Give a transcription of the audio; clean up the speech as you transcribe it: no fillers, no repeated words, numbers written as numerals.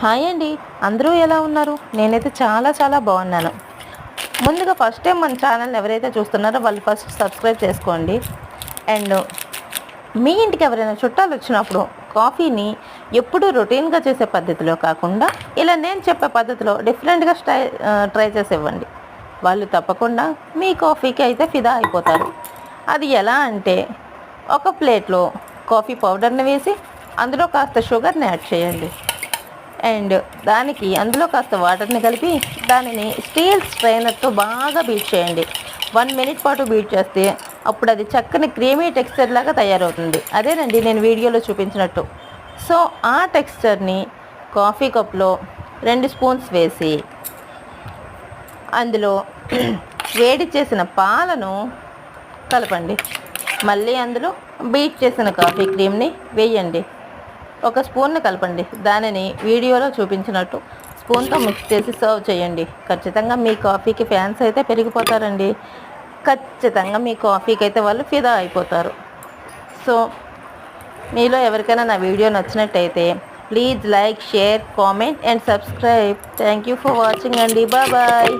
Hi అండి. అందరూ ఎలా ఉన్నారు? నేనైతే చాలా బాగున్నాను. ముందుగా ఫస్ట్ టైం మన ఛానల్ని ఎవరైతే చూస్తున్నారో వాళ్ళు ఫస్ట్ సబ్స్క్రైబ్ చేసుకోండి. అండ్ మీ ఇంటికి ఎవరైనా చుట్టాలు వచ్చినప్పుడు కాఫీని ఎప్పుడూ రొటీన్గా చేసే పద్ధతిలో కాకుండా ఇలా నేను చెప్పే పద్ధతిలో డిఫరెంట్గా ట్రై చేసి ఇవ్వండి. వాళ్ళు తప్పకుండా మీ కాఫీకి అయితే ఫిదా అయిపోతారు. అది ఎలా అంటే, ఒక ప్లేట్లో కాఫీ పౌడర్ని వేసి అందులో కాస్త షుగర్ని యాడ్ చేయండి. అండ్ అందులో కాస్త వాటర్ని కలిపి దానిని స్టీల్ స్ట్రైనర్తో బాగా బీట్ చేయండి. 1 మినిట్ పాటు బీట్ చేస్తే అప్పుడు అది చక్కని క్రీమీ టెక్స్చర్ లాగా తయారవుతుంది. అదేనండి నేను వీడియోలో చూపించినట్టు. సో ఆ టెక్స్చర్ని కాఫీ కప్లో 2 స్పూన్స్ వేసి అందులో వేడి చేసిన పాలను కలపండి. మళ్ళీ అందులో బీట్ చేసిన కాఫీ క్రీమ్ని వేయండి. ఒక స్పూన్ని కలపండి. దానిని వీడియోలో చూపించినట్టు స్పూన్తో మిక్స్ చేసి సర్వ్ చేయండి. ఖచ్చితంగా మీ కాఫీకి ఫ్యాన్స్ అయితే పెరిగిపోతారండి. ఖచ్చితంగా మీ కాఫీకి అయితే వాళ్ళు ఫిదా అయిపోతారు. సో మీలో ఎవరికైనా నా వీడియో నచ్చినట్టయితే please like, share, comment and subscribe. Thank you for watching అండి. బాయ్.